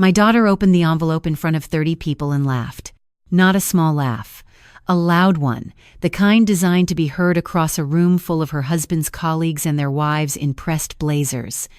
My daughter opened the envelope in front of 30 people and laughed. Not a small laugh. A loud one, the kind designed to be heard across a room full of her husband's colleagues and their wives in pressed blazers.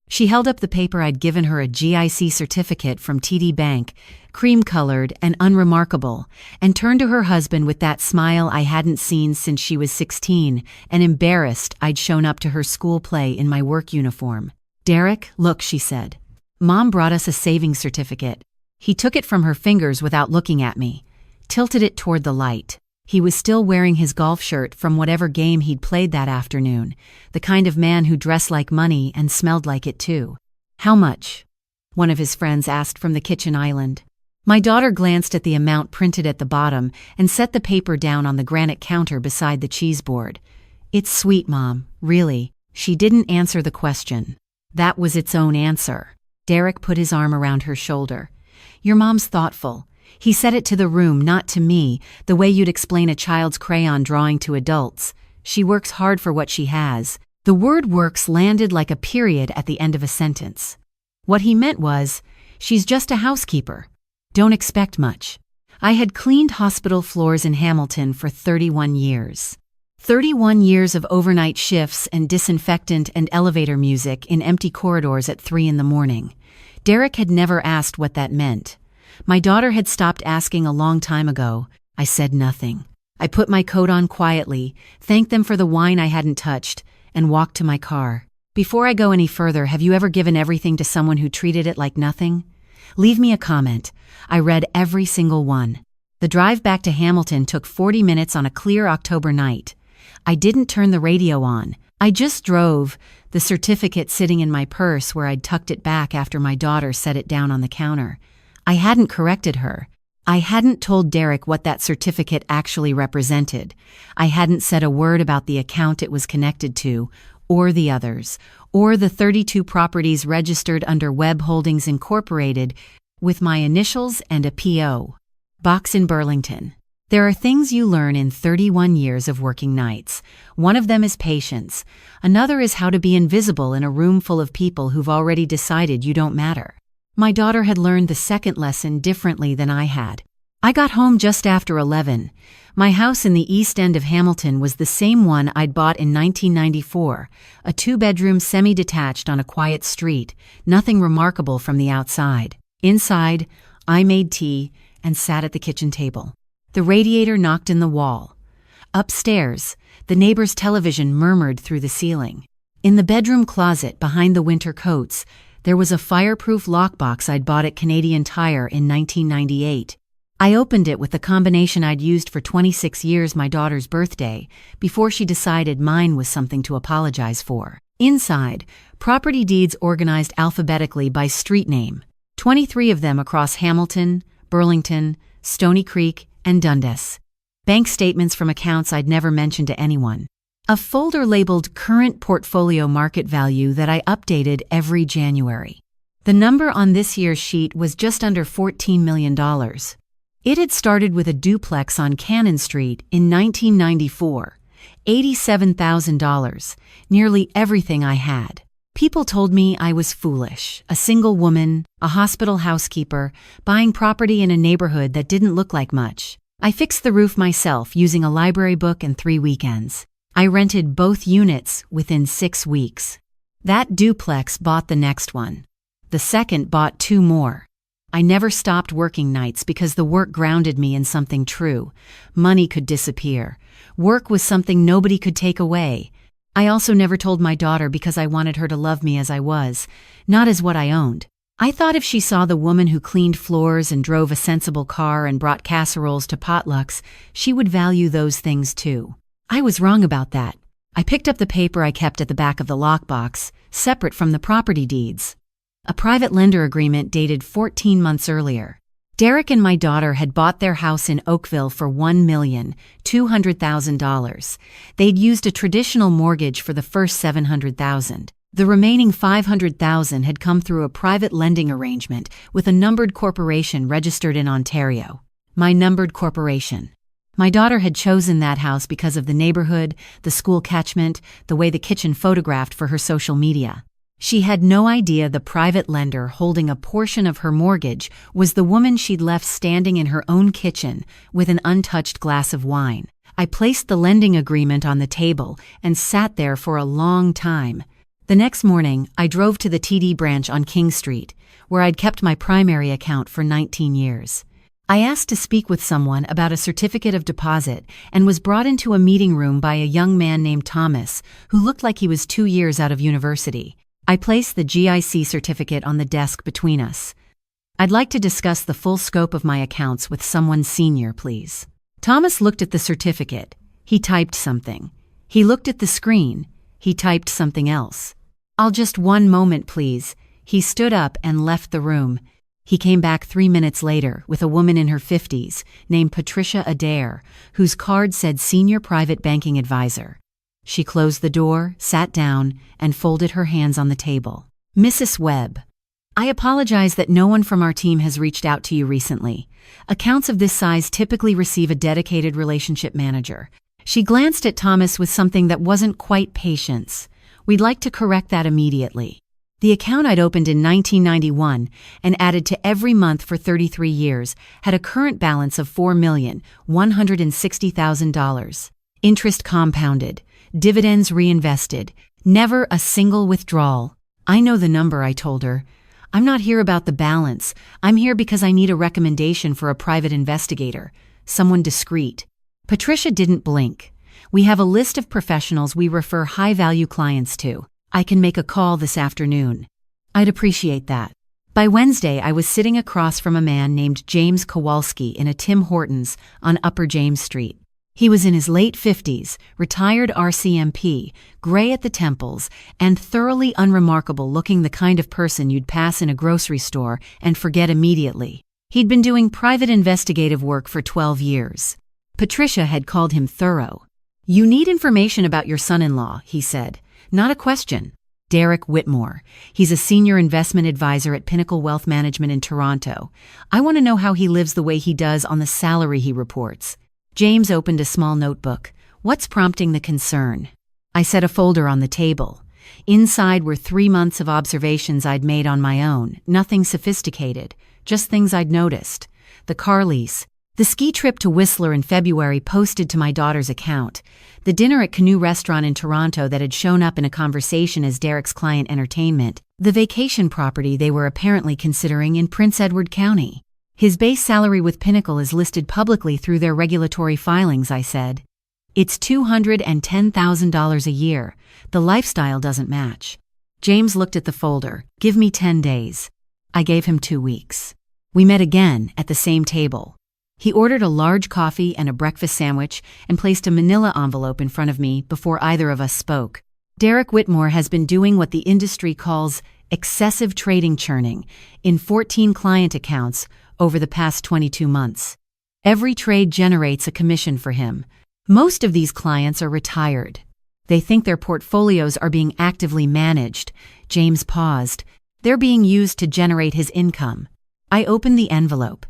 She held up the paper I'd given her, a GIC certificate from TD Bank, cream-colored and unremarkable, and turned to her husband with that smile I hadn't seen since she was 16, and embarrassed I'd shown up to her school play in my work uniform. "Derek, look," she said. "Mom brought us a savings certificate." He took it from her fingers without looking at me, tilted it toward the light. He was still wearing his golf shirt from whatever game he'd played that afternoon, the kind of man who dressed like money and smelled like it too. "How much?" one of his friends asked from the kitchen island. My daughter glanced at the amount printed at the bottom and set the paper down on the granite counter beside the cheese board. "It's sweet, Mom, really." She didn't answer the question. That was its own answer. Derek put his arm around her shoulder. "Your mom's thoughtful." He said it to the room, not to me, the way you'd explain a child's crayon drawing to adults. "She works hard for what she has." The word "works" landed like a period at the end of a sentence. What he meant was, she's just a housekeeper. Don't expect much. I had cleaned hospital floors in Hamilton for 31 years. 31 years of overnight shifts and disinfectant and elevator music in empty corridors at 3 in the morning. Derek had never asked what that meant. My daughter had stopped asking a long time ago. I said nothing. I put my coat on quietly, thanked them for the wine I hadn't touched, and walked to my car. "Before I go any further, have you ever given everything to someone who treated it like nothing? Leave me a comment." I read every single one. The drive back to Hamilton took 40 minutes on a clear October night. I didn't turn the radio on. I just drove, the certificate sitting in my purse where I'd tucked it back after my daughter set it down on the counter. I hadn't corrected her. I hadn't told Derek what that certificate actually represented. I hadn't said a word about the account it was connected to, or the others, or the 32 properties registered under Webb Holdings Incorporated with my initials and a P.O. box in Burlington. There are things you learn in 31 years of working nights. One of them is patience. Another is how to be invisible in a room full of people who've already decided you don't matter. My daughter had learned the second lesson differently than I had. I got home just after 11. My house in the East End of Hamilton was the same one I'd bought in 1994, a 2-bedroom semi-detached on a quiet street, nothing remarkable from the outside. Inside, I made tea and sat at the kitchen table. The radiator knocked in the wall. Upstairs, the neighbor's television murmured through the ceiling. In the bedroom closet behind the winter coats, there was a fireproof lockbox I'd bought at Canadian Tire in 1998. I opened it with the combination I'd used for 26 years, my daughter's birthday, before she decided mine was something to apologize for. Inside, property deeds organized alphabetically by street name, 23 of them across Hamilton, Burlington, Stony Creek, and Dundas. Bank statements from accounts I'd never mentioned to anyone. A folder labeled Current Portfolio Market Value that I updated every January. The number on this year's sheet was just under $14 million. It had started with a duplex on Cannon Street in 1994, $87,000, nearly everything I had. People told me I was foolish, a single woman, a hospital housekeeper, buying property in a neighborhood that didn't look like much. I fixed the roof myself using a library book and 3 weekends. I rented both units within 6 weeks. That duplex bought the next one. The second bought 2 more. I never stopped working nights because the work grounded me in something true. Money could disappear. Work was something nobody could take away. I also never told my daughter because I wanted her to love me as I was, not as what I owned. I thought if she saw the woman who cleaned floors and drove a sensible car and brought casseroles to potlucks, she would value those things too. I was wrong about that. I picked up the paper I kept at the back of the lockbox, separate from the property deeds. A private lender agreement dated 14 months earlier. Derek and my daughter had bought their house in Oakville for $1,200,000. They'd used a traditional mortgage for the first $700,000. The remaining $500,000 had come through a private lending arrangement with a numbered corporation registered in Ontario. My numbered corporation. My daughter had chosen that house because of the neighborhood, the school catchment, the way the kitchen photographed for her social media. She had no idea the private lender holding a portion of her mortgage was the woman she'd left standing in her own kitchen with an untouched glass of wine. I placed the lending agreement on the table and sat there for a long time. The next morning, I drove to the TD branch on King Street, where I'd kept my primary account for 19 years. I asked to speak with someone about a certificate of deposit and was brought into a meeting room by a young man named Thomas, who looked like he was 2 years out of university. I placed the GIC certificate on the desk between us. "I'd like to discuss the full scope of my accounts with someone senior, please." Thomas looked at the certificate. He typed something. He looked at the screen. He typed something else. "I'll just one moment, please." He stood up and left the room. He came back 3 minutes later with a woman in her 50s named Patricia Adair, whose card said Senior Private Banking Advisor. She closed the door, sat down, and folded her hands on the table. "Mrs. Webb, I apologize that no one from our team has reached out to you recently. Accounts of this size typically receive a dedicated relationship manager." She glanced at Thomas with something that wasn't quite patience. "We'd like to correct that immediately." The account I'd opened in 1991 and added to every month for 33 years had a current balance of $4,160,000. Interest compounded, dividends reinvested, never a single withdrawal. "I know the number," I told her. "I'm not here about the balance. I'm here because I need a recommendation for a private investigator, someone discreet." Patricia didn't blink. "We have a list of professionals we refer high-value clients to. I can make a call this afternoon." "I'd appreciate that." By Wednesday, I was sitting across from a man named James Kowalski in a Tim Hortons on Upper James Street. He was in his late 50s, retired RCMP, gray at the temples, and thoroughly unremarkable, looking the kind of person you'd pass in a grocery store and forget immediately. He'd been doing private investigative work for 12 years. Patricia had called him thorough. "You need information about your son-in-law," he said. "Not a question." "Derek Whitmore. He's a senior investment advisor at Pinnacle Wealth Management in Toronto. I want to know how he lives the way he does on the salary he reports." James opened a small notebook. "What's prompting the concern?" I set a folder on the table. Inside were 3 months of observations I'd made on my own, nothing sophisticated, just things I'd noticed. The car lease, the ski trip to Whistler in February posted to my daughter's account, the dinner at Canoe Restaurant in Toronto that had shown up in a conversation as Derek's client entertainment, the vacation property they were apparently considering in Prince Edward County. "His base salary with Pinnacle is listed publicly through their regulatory filings," I said. "It's $210,000 a year. The lifestyle doesn't match." James looked at the folder. "Give me 10 days. I gave him 2 weeks. We met again at the same table. He ordered a large coffee and a breakfast sandwich and placed a manila envelope in front of me before either of us spoke. "Derek Whitmore has been doing what the industry calls excessive trading churning in 14 client accounts over the past 22 months. Every trade generates a commission for him. Most of these clients are retired. They think their portfolios are being actively managed." James paused. "They're being used to generate his income." I opened the envelope.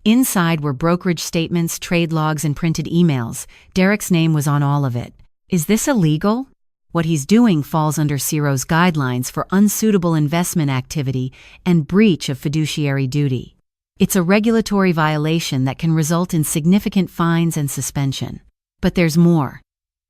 Inside were brokerage statements, trade logs, and printed emails. Derek's name was on all of it. "Is this illegal?" "What he's doing falls under CIRO's guidelines for unsuitable investment activity and breach of fiduciary duty. It's a regulatory violation that can result in significant fines and suspension. But there's more."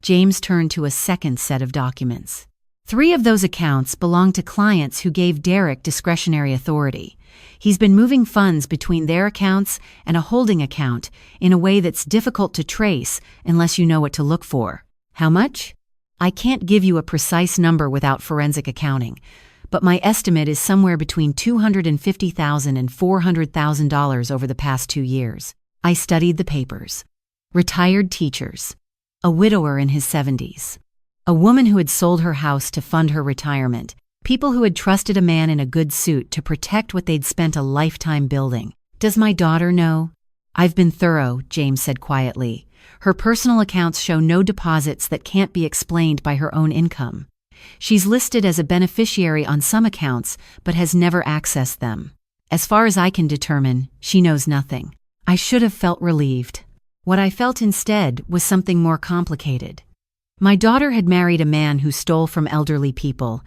James turned to a second set of documents. 3 of those accounts belong to clients who gave Derek discretionary authority. He's been moving funds between their accounts and a holding account in a way that's difficult to trace unless you know what to look for. "How much?" "I can't give you a precise number without forensic accounting, but my estimate is somewhere between $250,000 and $400,000 over the past 2 years. I studied the papers. Retired teachers. A widower in his 70s. A woman who had sold her house to fund her retirement. People who had trusted a man in a good suit to protect what they'd spent a lifetime building. Does my daughter know?" "I've been thorough," James said quietly. "Her personal accounts show no deposits that can't be explained by her own income. She's listed as a beneficiary on some accounts, but has never accessed them. As far as I can determine, she knows nothing." I should have felt relieved. What I felt instead was something more complicated. My daughter had married a man who stole from elderly people,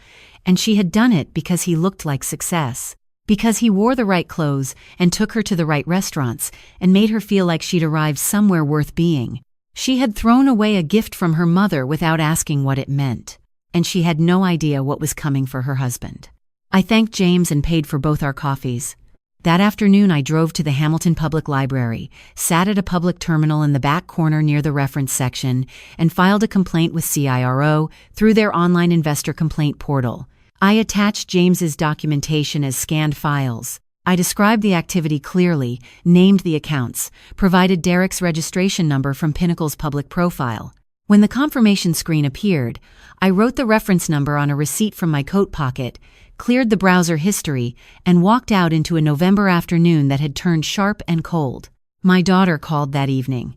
and she had done it because he looked like success, because he wore the right clothes and took her to the right restaurants and made her feel like she'd arrived somewhere worth being. She had thrown away a gift from her mother without asking what it meant, and she had no idea what was coming for her husband. I thanked James and paid for both our coffees. That afternoon I drove to the Hamilton Public Library, sat at a public terminal in the back corner near the reference section, and filed a complaint with CIRO through their online investor complaint portal. I attached James's documentation as scanned files. I described the activity clearly, named the accounts, provided Derek's registration number from Pinnacle's public profile. When the confirmation screen appeared, I wrote the reference number on a receipt from my coat pocket, cleared the browser history, and walked out into a November afternoon that had turned sharp and cold. My daughter called that evening.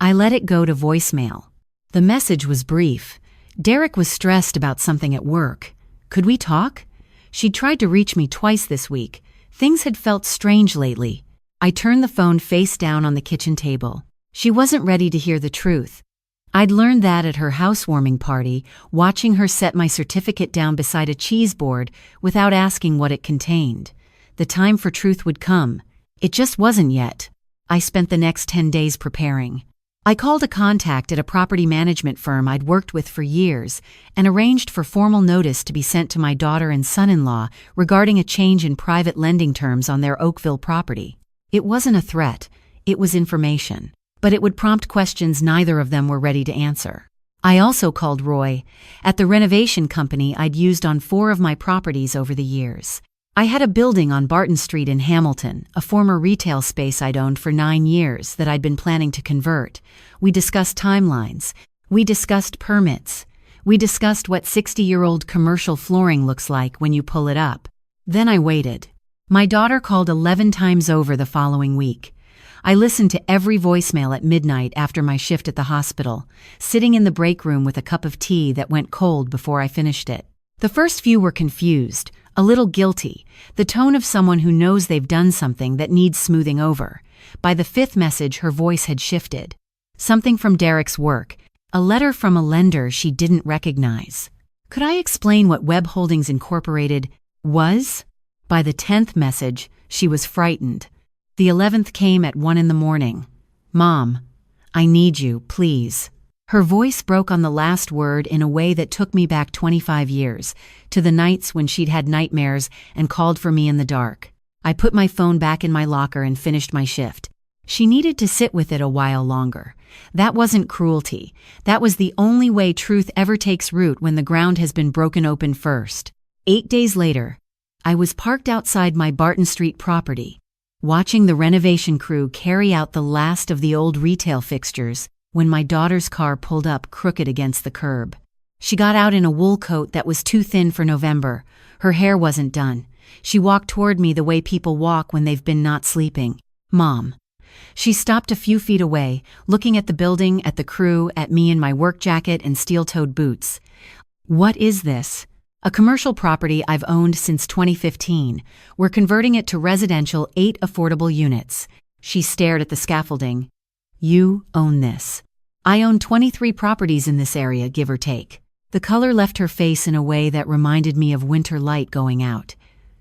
I let it go to voicemail. The message was brief. Derek was stressed about something at work. Could we talk? She'd tried to reach me twice this week. Things had felt strange lately. I turned the phone face down on the kitchen table. She wasn't ready to hear the truth. I'd learned that at her housewarming party, watching her set my certificate down beside a cheese board without asking what it contained. The time for truth would come. It just wasn't yet. I spent the next 10 days preparing. I called a contact at a property management firm I'd worked with for years and arranged for formal notice to be sent to my daughter and son-in-law regarding a change in private lending terms on their Oakville property. It wasn't a threat, it was information. But it would prompt questions neither of them were ready to answer. I also called Roy, at the renovation company I'd used on 4 of my properties over the years. I had a building on Barton Street in Hamilton, a former retail space I'd owned for 9 years that I'd been planning to convert. We discussed timelines. We discussed permits. We discussed what 60-year-old commercial flooring looks like when you pull it up. Then I waited. My daughter called 11 times over the following week. I listened to every voicemail at midnight after my shift at the hospital, sitting in the break room with a cup of tea that went cold before I finished it. The first few were confused, a little guilty, the tone of someone who knows they've done something that needs smoothing over. By the 5th message, her voice had shifted. Something from Derek's work, a letter from a lender she didn't recognize. Could I explain what Webb Holdings Incorporated was? By the 10th message, she was frightened. The 11th came at 1 a.m. Mom, I need you, please. Her voice broke on the last word in a way that took me back 25 years, to the nights when she'd had nightmares and called for me in the dark. I put my phone back in my locker and finished my shift. She needed to sit with it a while longer. That wasn't cruelty. That was the only way truth ever takes root when the ground has been broken open first. 8 days later, I was parked outside my Barton Street property, watching the renovation crew carry out the last of the old retail fixtures when my daughter's car pulled up crooked against the curb. She got out in a wool coat that was too thin for November. Her hair wasn't done. She walked toward me the way people walk when they've been not sleeping. Mom. She stopped a few feet away, looking at the building, at the crew, at me in my work jacket and steel-toed boots. What is this? A commercial property I've owned since 2015. We're converting it to residential 8 affordable units. She stared at the scaffolding. You own this. I own 23 properties in this area, give or take. The color left her face in a way that reminded me of winter light going out.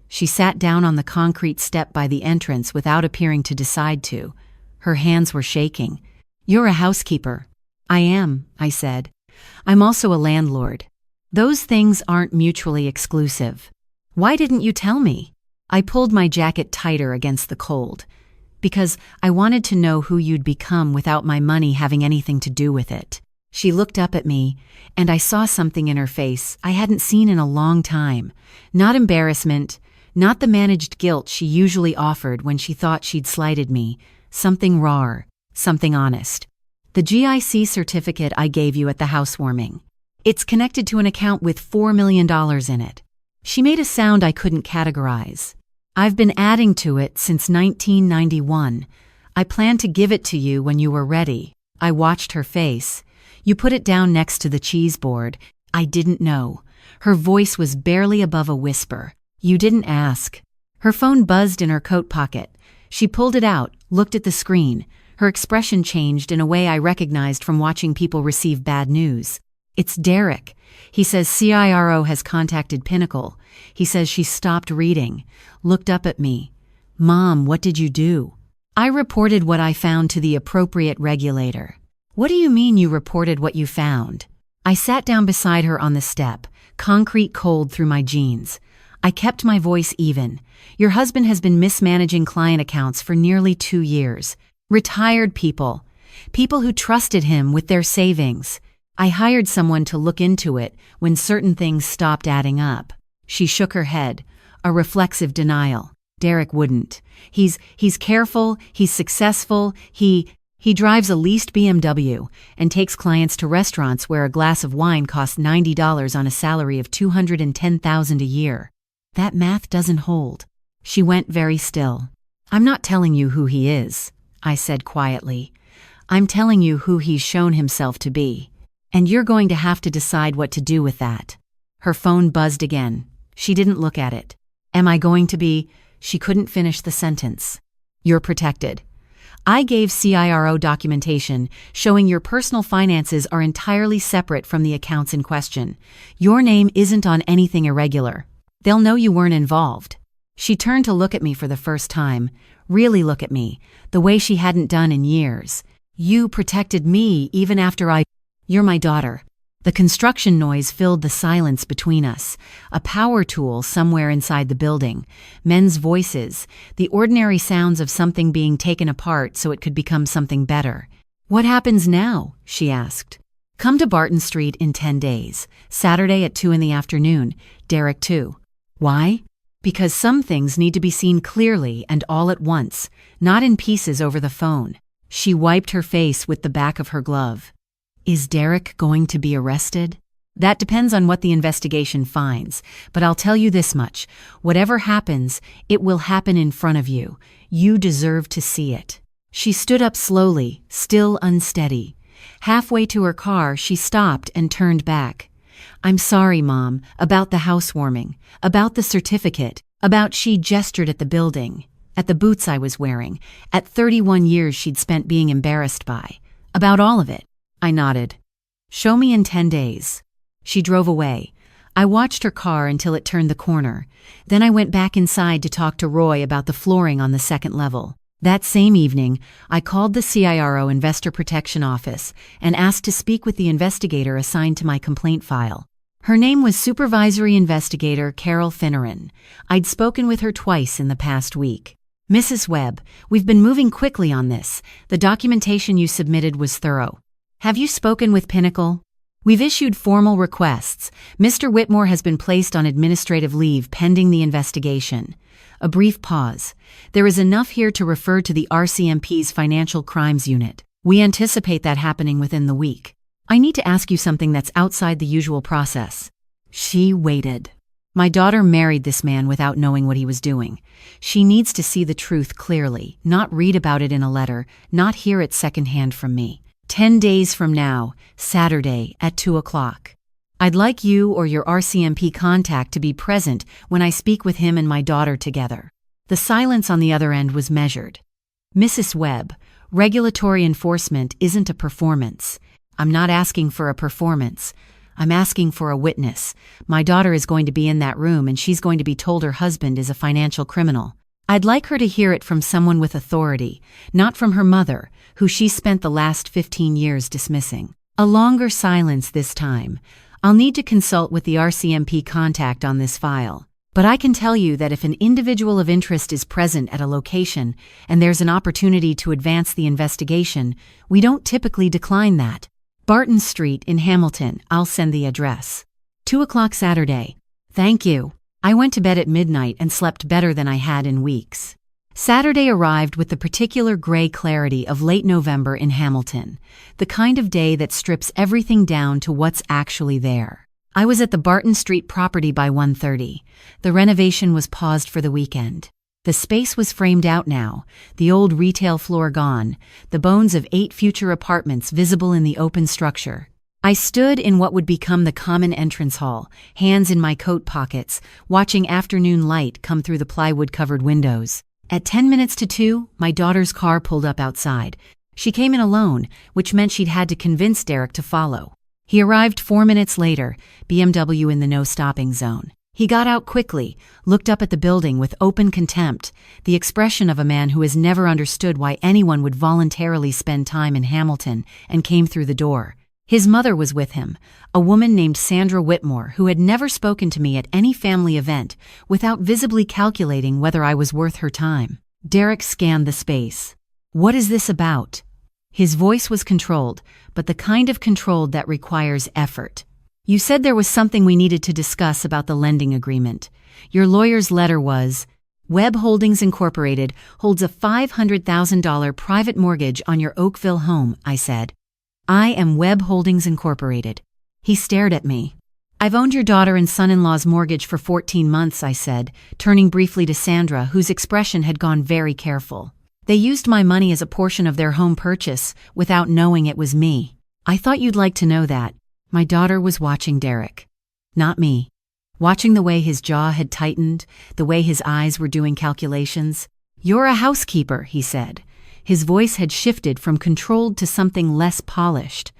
She sat down on the concrete step by the entrance without appearing to decide to. Her hands were shaking. You're a housekeeper. I am, I said. I'm also a landlord. Those things aren't mutually exclusive. Why didn't you tell me? I pulled my jacket tighter against the cold. Because I wanted to know who you'd become without my money having anything to do with it. She looked up at me, and I saw something in her face I hadn't seen in a long time. Not embarrassment, not the managed guilt she usually offered when she thought she'd slighted me. Something raw, something honest. The GIC certificate I gave you at the housewarming. It's connected to an account with $4 million in it. She made a sound I couldn't categorize. I've been adding to it since 1991. I planned to give it to you when you were ready. I watched her face. You put it down next to the cheese board. I didn't know. Her voice was barely above a whisper. You didn't ask. Her phone buzzed in her coat pocket. She pulled it out, looked at the screen. Her expression changed in a way I recognized from watching people receive bad news. It's Derek. He says CIRO has contacted Pinnacle. He says she stopped reading, looked up at me. Mom, what did you do? I reported what I found to the appropriate regulator. What do you mean you reported what you found? I sat down beside her on the step, concrete cold through my jeans. I kept my voice even. Your husband has been mismanaging client accounts for nearly 2 years. Retired people. People who trusted him with their savings. I hired someone to look into it when certain things stopped adding up. She shook her head, a reflexive denial. Derek wouldn't. He's careful, he's successful, he drives a leased BMW and takes clients to restaurants where a glass of wine costs $90 on a salary of $210,000 a year. That math doesn't hold. She went very still. I'm not telling you who he is, I said quietly. I'm telling you who he's shown himself to be. And you're going to have to decide what to do with that. Her phone buzzed again. She didn't look at it. Am I going to be? She couldn't finish the sentence. You're protected. I gave CIRO documentation showing your personal finances are entirely separate from the accounts in question. Your name isn't on anything irregular. They'll know you weren't involved. She turned to look at me for the first time, really look at me, the way she hadn't done in years. You protected me even after You're my daughter. The construction noise filled the silence between us, a power tool somewhere inside the building, men's voices, the ordinary sounds of something being taken apart so it could become something better. What happens now? She asked. Come to Barton Street in 10 days, Saturday at 2 in the afternoon, Derek too. Why? Because some things need to be seen clearly and all at once, not in pieces over the phone. She wiped her face with the back of her glove. Is Derek going to be arrested? That depends on what the investigation finds, but I'll tell you this much. Whatever happens, it will happen in front of you. You deserve to see it. She stood up slowly, still unsteady. Halfway to her car, she stopped and turned back. I'm sorry, Mom, about the housewarming, about the certificate, about she gestured at the building, at the boots I was wearing, at 31 years she'd spent being embarrassed by, about all of it. I nodded. Show me in 10 days. She drove away. I watched her car until it turned the corner. Then I went back inside to talk to Roy about the flooring on the second level. That same evening, I called the CIRO Investor Protection Office and asked to speak with the investigator assigned to my complaint file. Her name was Supervisory Investigator Carol Finneran. I'd spoken with her twice in the past week. Mrs. Webb, we've been moving quickly on this. The documentation you submitted was thorough. Have you spoken with Pinnacle? We've issued formal requests. Mr. Whitmore has been placed on administrative leave pending the investigation. A brief pause. There is enough here to refer to the RCMP's Financial Crimes Unit. We anticipate that happening within the week. I need to ask you something that's outside the usual process. She waited. My daughter married this man without knowing what he was doing. She needs to see the truth clearly, not read about it in a letter, not hear it secondhand from me. 10 days from now, Saturday at 2 o'clock. I'd like you or your RCMP contact to be present when I speak with him and my daughter together. The silence on the other end was measured. Mrs. Webb, regulatory enforcement isn't a performance. I'm not asking for a performance. I'm asking for a witness. My daughter is going to be in that room and she's going to be told her husband is a financial criminal. I'd like her to hear it from someone with authority, not from her mother, who she spent the last 15 years dismissing. A longer silence this time. I'll need to consult with the RCMP contact on this file. But I can tell you that if an individual of interest is present at a location and there's an opportunity to advance the investigation, we don't typically decline that. Barton Street in Hamilton, I'll send the address. 2 o'clock Saturday. Thank you. I went to bed at midnight and slept better than I had in weeks. Saturday arrived with the particular gray clarity of late November in Hamilton, the kind of day that strips everything down to what's actually there. I was at the Barton Street property by 1:30. The renovation was paused for the weekend. The space was framed out now, the old retail floor gone, the bones of 8 future apartments visible in the open structure. I stood in what would become the common entrance hall, hands in my coat pockets, watching afternoon light come through the plywood-covered windows. At 10 minutes to 2, my daughter's car pulled up outside. She came in alone, which meant she'd had to convince Derek to follow. He arrived 4 minutes later, BMW in the no-stopping zone. He got out quickly, looked up at the building with open contempt, the expression of a man who has never understood why anyone would voluntarily spend time in Hamilton, and came through the door. His mother was with him, a woman named Sandra Whitmore who had never spoken to me at any family event without visibly calculating whether I was worth her time. Derek scanned the space. "What is this about?" His voice was controlled, but the kind of controlled that requires effort. "You said there was something we needed to discuss about the lending agreement. Your lawyer's letter was, Webb Holdings Incorporated holds a $500,000 private mortgage on your Oakville home," I said. "I am Webb Holdings Incorporated." He stared at me. "I've owned your daughter and son-in-law's mortgage for 14 months, I said, turning briefly to Sandra, whose expression had gone very careful. "They used my money as a portion of their home purchase, without knowing it was me. I thought you'd like to know that." My daughter was watching Derek. Not me. Watching the way his jaw had tightened, the way his eyes were doing calculations. "You're a housekeeper," he said. His voice had shifted from controlled to something less polished.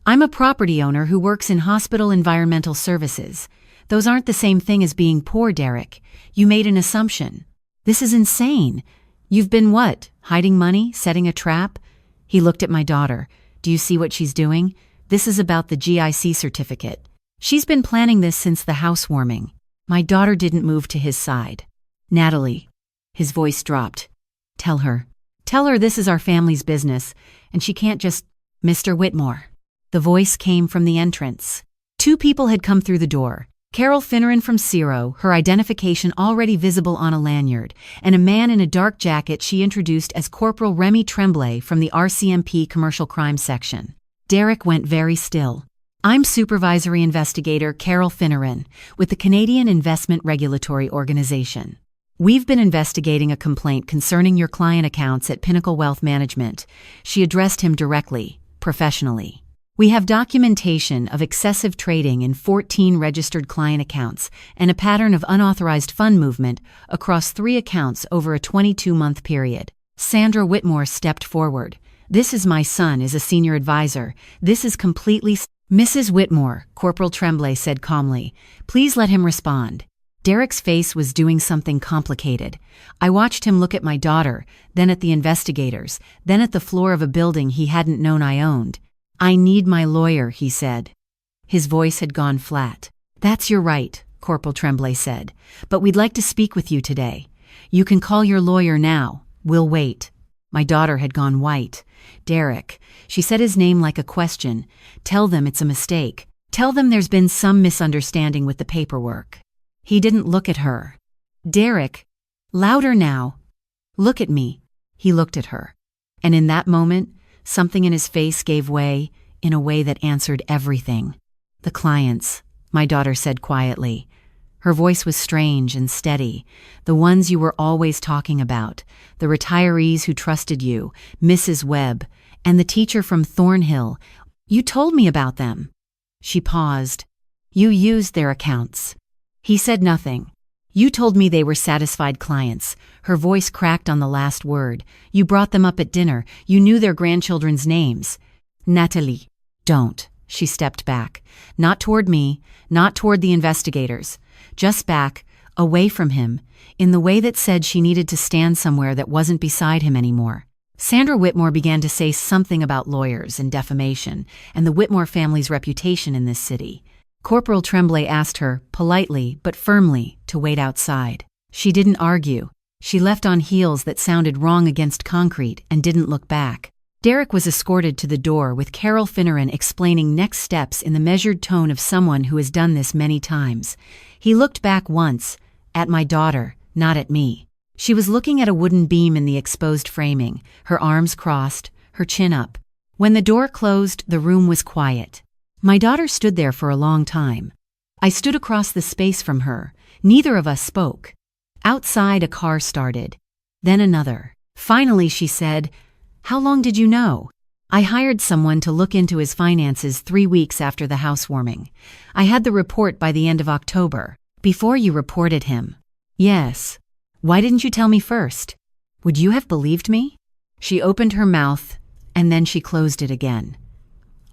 "I'm a property owner who works in hospital environmental services. Those aren't the same thing as being poor, Derek. You made an assumption. This is insane. You've been what? Hiding money? Setting a trap?" He looked at my daughter. "Do you see what she's doing? This is about the GIC certificate. She's been planning this since the housewarming." My daughter didn't move to his side. "Natalie." His voice dropped. Tell her this is our family's business, and she can't just..." "Mr. Whitmore." The voice came from the entrance. 2 people had come through the door. Carol Finneran from Ciro, her identification already visible on a lanyard, and a man in a dark jacket she introduced as Corporal Remy Tremblay from the RCMP Commercial Crime Section. Derek went very still. "I'm Supervisory Investigator Carol Finneran with the Canadian Investment Regulatory Organization. We've been investigating a complaint concerning your client accounts at Pinnacle Wealth Management." She addressed him directly, professionally. "We have documentation of excessive trading in 14 registered client accounts and a pattern of unauthorized fund movement across 3 accounts over a 22-month period." Sandra Whitmore stepped forward. "This is my son, is a senior advisor. This is completely..." "Mrs. Whitmore," Corporal Tremblay said calmly, "please let him respond." Derek's face was doing something complicated. I watched him look at my daughter, then at the investigators, then at the floor of a building he hadn't known I owned. "I need my lawyer," he said. His voice had gone flat. "That's your right," Corporal Tremblay said, "but we'd like to speak with you today. You can call your lawyer now. We'll wait." My daughter had gone white. "Derek," she said his name like a question, "tell them it's a mistake. Tell them there's been some misunderstanding with the paperwork." He didn't look at her. "Derek." Louder now. "Look at me." He looked at her. And in that moment, something in his face gave way, in a way that answered everything. "The clients," my daughter said quietly. Her voice was strange and steady. "The ones you were always talking about. The retirees who trusted you, Mrs. Webb, and the teacher from Thornhill. You told me about them." She paused. "You used their accounts." He said nothing. "You told me they were satisfied clients." Her voice cracked on the last word. "You brought them up at dinner. You knew their grandchildren's names." "Natalie." "Don't." She stepped back. Not toward me, not toward the investigators. Just back, away from him, in the way that said she needed to stand somewhere that wasn't beside him anymore. Sandra Whitmore began to say something about lawyers and defamation, and the Whitmore family's reputation in this city. Corporal Tremblay asked her, politely but firmly, to wait outside. She didn't argue. She left on heels that sounded wrong against concrete and didn't look back. Derek was escorted to the door with Carol Finneran explaining next steps in the measured tone of someone who has done this many times. He looked back once, at my daughter, not at me. She was looking at a wooden beam in the exposed framing, her arms crossed, her chin up. When the door closed, the room was quiet. My daughter stood there for a long time. I stood across the space from her. Neither of us spoke. Outside, a car started. Then another. Finally, she said, "How long did you know?" "I hired someone to look into his finances 3 weeks after the housewarming. I had the report by the end of October. Before you reported him." "Yes. Why didn't you tell me first? Would you have believed me?" She opened her mouth, and then she closed it again.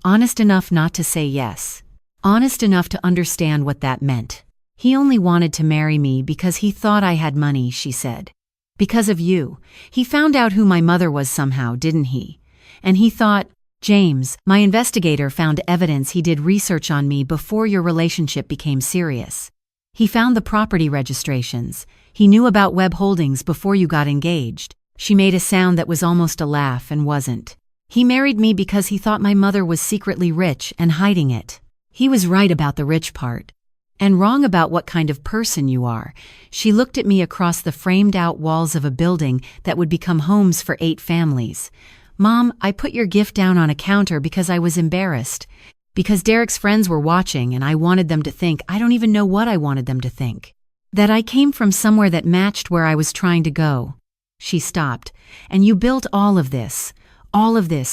Honest enough not to say yes. Honest enough to understand what that meant. He only wanted to marry me because he thought I had money, she said. Because of you. He found out who my mother was somehow, didn't he? And he thought, James, my investigator found evidence he did research on me before your relationship became serious. He found the property registrations. He knew about Webb Holdings before you got engaged. She made a sound that was almost a laugh and wasn't. He married me because he thought my mother was secretly rich and hiding it. He was right about the rich part. And wrong about what kind of person you are. She looked at me across the framed-out walls of a building that would become homes for 8 families. Mom, I put your gift down on a counter because I was embarrassed. Because Derek's friends were watching and I wanted them to think, I don't even know what I wanted them to think. That I came from somewhere that matched where I was trying to go. She stopped. And you built all of this,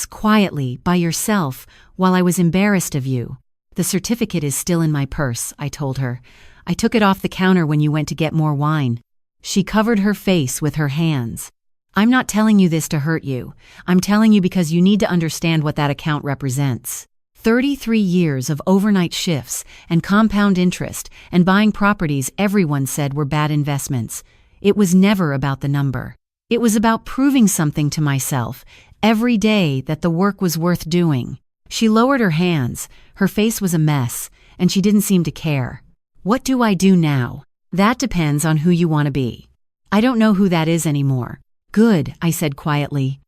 quietly, by yourself, while I was embarrassed of you. The certificate is still in my purse, I told her. I took it off the counter when you went to get more wine. She covered her face with her hands. I'm not telling you this to hurt you. I'm telling you because you need to understand what that account represents. 33 years of overnight shifts and compound interest and buying properties everyone said were bad investments. It was never about the number. It was about proving something to myself every day that the work was worth doing. She lowered her hands. Her face was a mess, and she didn't seem to care. What do I do now? That depends on who you want to be. I don't know who that is anymore. Good, I said quietly.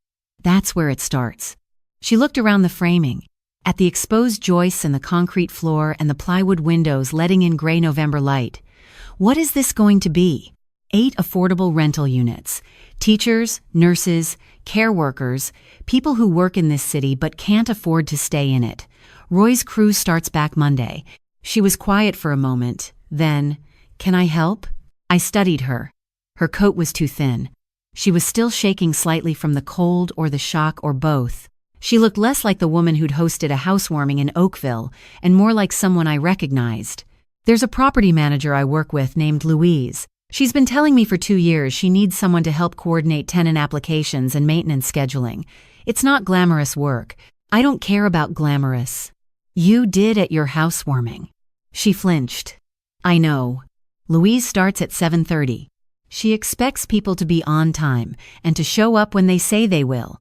That's where it starts. She looked around the framing. At the exposed joists and the concrete floor and the plywood windows letting in gray November light. What is this going to be? 8 affordable rental units. Teachers, nurses, care workers, people who work in this city but can't afford to stay in it. Roy's crew starts back Monday. She was quiet for a moment. Then, can I help? I studied her. Her coat was too thin. She was still shaking slightly from the cold or the shock or both. She looked less like the woman who'd hosted a housewarming in Oakville and more like someone I recognized. There's a property manager I work with named Louise. She's been telling me for 2 years she needs someone to help coordinate tenant applications and maintenance scheduling. It's not glamorous work. I don't care about glamorous. You did at your housewarming. She flinched. I know. Louise starts at 7:30. She expects people to be on time and to show up when they say they will.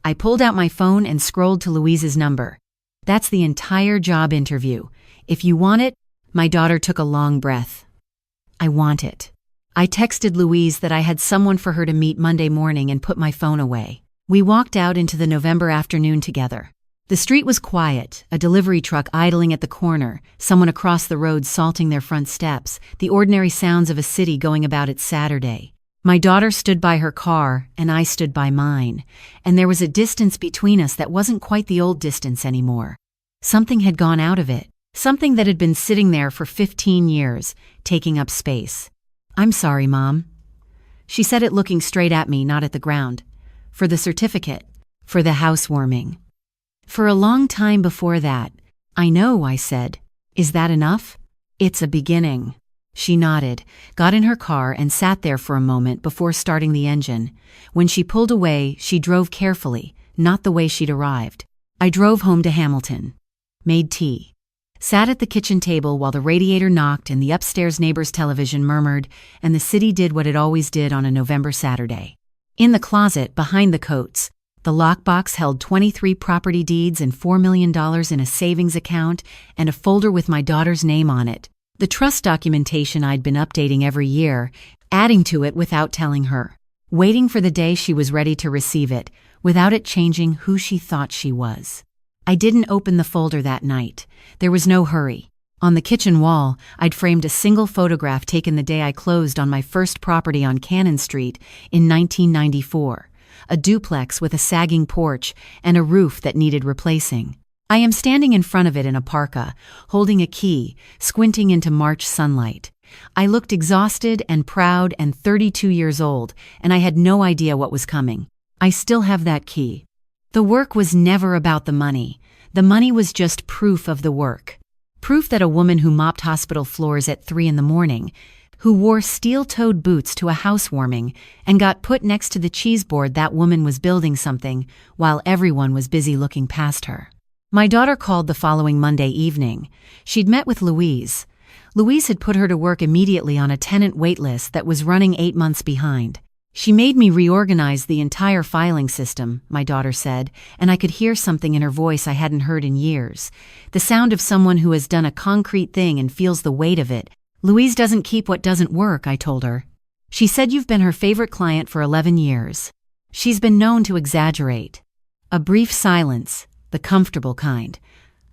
I pulled out my phone and scrolled to Louise's number. That's the entire job interview. If you want it, my daughter took a long breath. I want it. I texted Louise that I had someone for her to meet Monday morning and put my phone away. We walked out into the November afternoon together. The street was quiet, a delivery truck idling at the corner, someone across the road salting their front steps, the ordinary sounds of a city going about its Saturday. My daughter stood by her car, and I stood by mine, and there was a distance between us that wasn't quite the old distance anymore. Something had gone out of it, something that had been sitting there for 15 years, taking up space. I'm sorry, Mom. She said it looking straight at me, not at the ground. For the certificate. For the housewarming. For a long time before that. I know, I said. Is that enough? It's a beginning. She nodded, got in her car and sat there for a moment before starting the engine. When she pulled away, she drove carefully, not the way she'd arrived. I drove home to Hamilton. Made tea. Sat at the kitchen table while the radiator knocked and the upstairs neighbor's television murmured, and the city did what it always did on a November Saturday. In the closet, behind the coats, the lockbox held 23 property deeds and $4 million in a savings account and a folder with my daughter's name on it. The trust documentation I'd been updating every year, adding to it without telling her. Waiting for the day she was ready to receive it, without it changing who she thought she was. I didn't open the folder that night. There was no hurry. On the kitchen wall, I'd framed a single photograph taken the day I closed on my first property on Cannon Street in 1994. A duplex with a sagging porch and a roof that needed replacing. I am standing in front of it in a parka, holding a key, squinting into March sunlight. I looked exhausted and proud and 32 years old, and I had no idea what was coming. I still have that key. The work was never about the money. The money was just proof of the work. Proof that a woman who mopped hospital floors at 3 a.m, who wore steel-toed boots to a housewarming and got put next to the cheese board that woman was building something while everyone was busy looking past her. My daughter called the following Monday evening. She'd met with Louise. Louise had put her to work immediately on a tenant waitlist that was running 8 months behind. She made me reorganize the entire filing system, my daughter said, and I could hear something in her voice I hadn't heard in years. The sound of someone who has done a concrete thing and feels the weight of it. Louise doesn't keep what doesn't work, I told her. She said you've been her favorite client for 11 years. She's been known to exaggerate. A brief silence, the comfortable kind.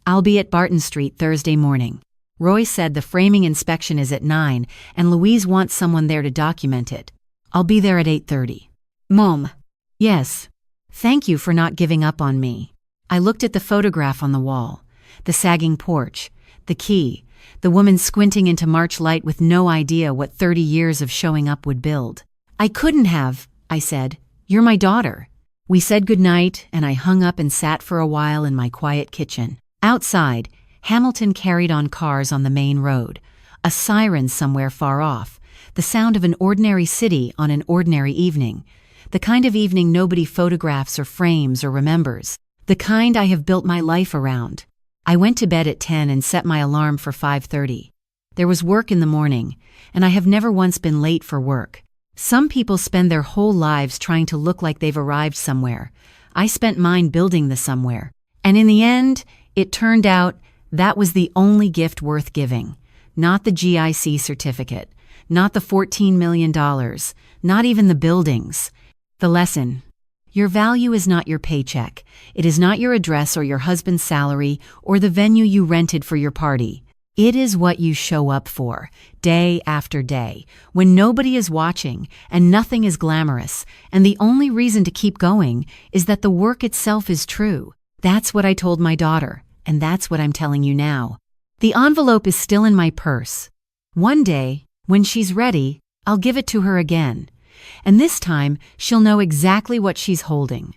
I'll be at Barton Street Thursday morning. Roy said the framing inspection is at 9 and Louise wants someone there to document it. I'll be there at 8:30. Mom. Yes. Thank you for not giving up on me. I looked at the photograph on the wall. The sagging porch. The key. The woman squinting into March light with no idea what 30 years of showing up would build. I couldn't have, I said. You're my daughter. We said goodnight, and I hung up and sat for a while in my quiet kitchen. Outside, Hamilton carried on cars on the main road. A siren somewhere far off. The sound of an ordinary city on an ordinary evening. The kind of evening nobody photographs or frames or remembers. The kind I have built my life around. I went to bed at 10 and set my alarm for 5:30. There was work in the morning, and I have never once been late for work. Some people spend their whole lives trying to look like they've arrived somewhere. I spent mine building the somewhere. And in the end, it turned out that was the only gift worth giving. Not the GIC certificate. Not the $14 million. Not even the buildings. The lesson. Your value is not your paycheck. It is not your address or your husband's salary or the venue you rented for your party. It is what you show up for, day after day, when nobody is watching and nothing is glamorous, and the only reason to keep going is that the work itself is true. That's what I told my daughter, and that's what I'm telling you now. The envelope is still in my purse. One day, when she's ready, I'll give it to her again. And this time, she'll know exactly what she's holding.